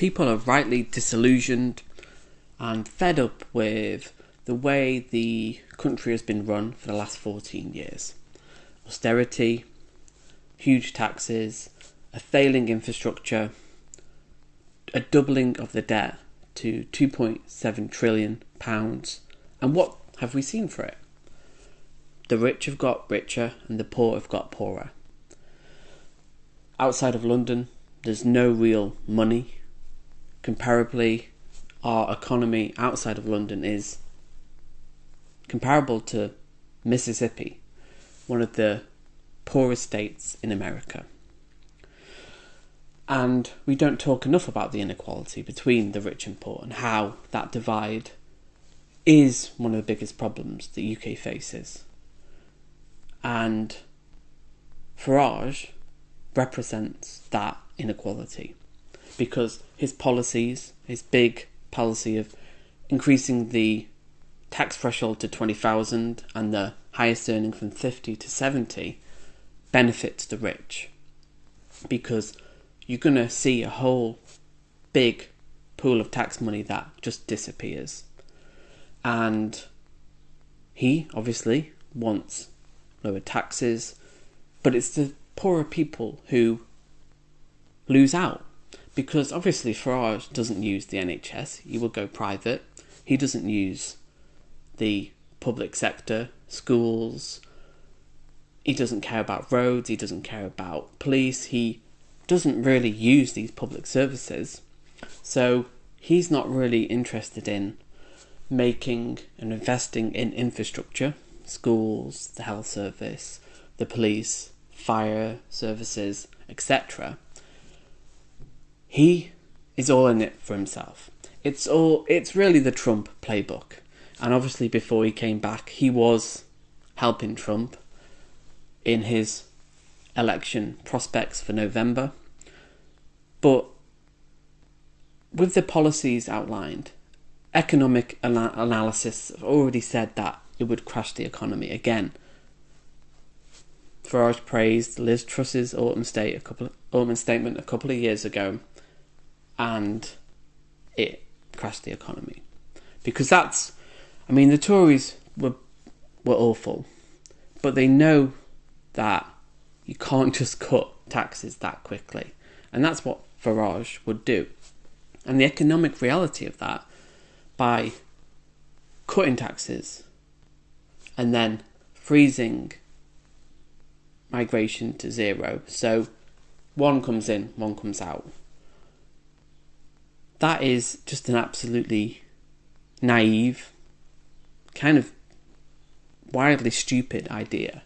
People are rightly disillusioned and fed up with the way the country has been run for the last 14 years. Austerity, huge taxes, a failing infrastructure, a doubling of the debt to £2.7 trillion. And what have we seen for it? The rich have got richer and the poor have got poorer. Outside of London, there's no real money. Comparably, our economy outside of London is comparable to Mississippi, one of the poorest states in America. And we don't talk enough about the inequality between the rich and poor and how that divide is one of the biggest problems the UK faces. And Farage represents that inequality because his policies, his big policy of increasing the tax threshold to 20,000 and the highest earning from 50 to 70 benefits the rich, because you're going to see a whole big pool of tax money that just disappears. And he obviously wants lower taxes, but it's the poorer people who lose out, because obviously Farage doesn't use the NHS, he will go private. He doesn't use the public sector, schools, he doesn't care about roads, he doesn't care about police, he doesn't really use these public services. So he's not really interested in making and investing in infrastructure, schools, the health service, the police, fire services, etc. He is all in it for himself. It's really the Trump playbook. And obviously before he came back, he was helping Trump in his election prospects for November. But with the policies outlined, economic analysis have already said that it would crash the economy again. Farage praised Liz Truss's autumn statement a couple of years ago, and it crashed the economy. Because the Tories were awful, but they know that you can't just cut taxes that quickly. And that's what Farage would do. And the economic reality of that, by cutting taxes and then freezing migration to zero, so one comes in, one comes out, that is just an absolutely naive, kind of wildly stupid idea,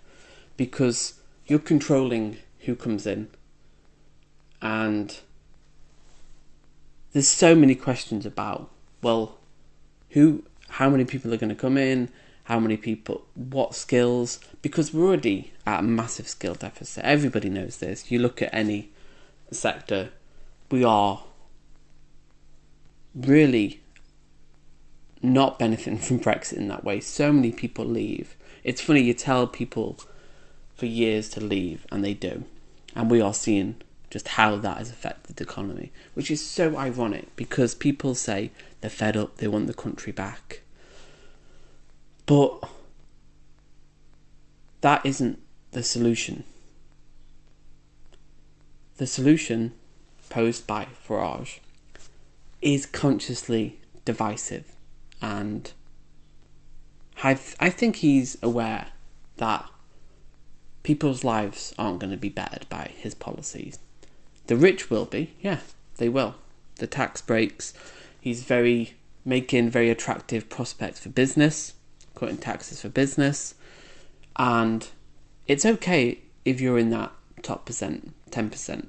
because you're controlling who comes in, and there's so many questions about, well, how many people are going to come in, how many people, what skills, because we're already at a massive skill deficit. Everybody knows this. You look at any sector, we are really not benefiting from Brexit in that way. So many people leave. It's funny, you tell people for years to leave and they do. And we are seeing just how that has affected the economy, which is so ironic because people say they're fed up, they want the country back. But that isn't the solution. The solution posed by Farage is consciously divisive, and I think he's aware that people's lives aren't going to be bettered by his policies. The rich will be, yeah, they will. The tax breaks, he's making very attractive prospects for business, cutting taxes for business, and it's okay if you're in that top percent, 10%.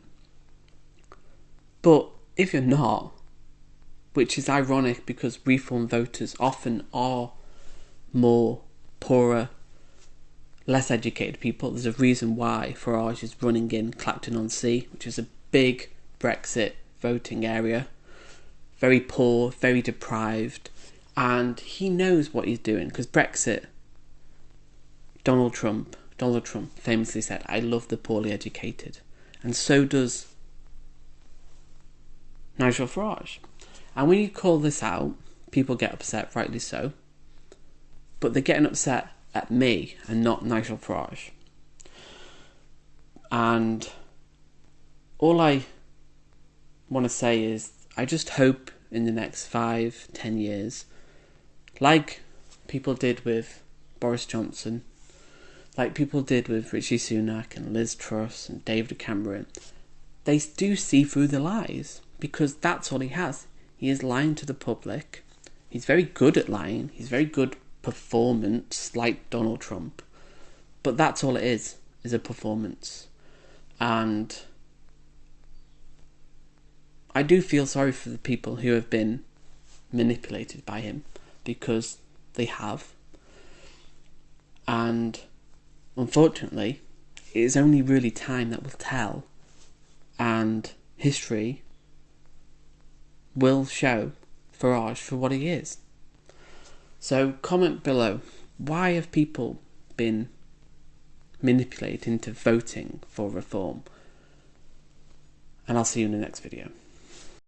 But if you're not, which is ironic because reform voters often are more poorer, less educated people. There's a reason why Farage is running in Clacton-on-Sea, which is a big Brexit voting area. Very poor, very deprived, and he knows what he's doing, because Brexit, Donald Trump famously said, "I love the poorly educated," and so does Nigel Farage. And when you call this out, people get upset, rightly so. But they're getting upset at me and not Nigel Farage. And all I want to say is, I just hope in the next 5-10 years, like people did with Boris Johnson, like people did with Rishi Sunak and Liz Truss and David Cameron, they do see through the lies, because that's all he has. He is lying to the public. He's very good at lying. He's very good performance, like Donald Trump. But that's all it is a performance. And I do feel sorry for the people who have been manipulated by him, because they have. And unfortunately, it is only really time that will tell, and history will show Farage for what he is. So comment below, why have people been manipulated into voting for reform? And I'll see you in the next video.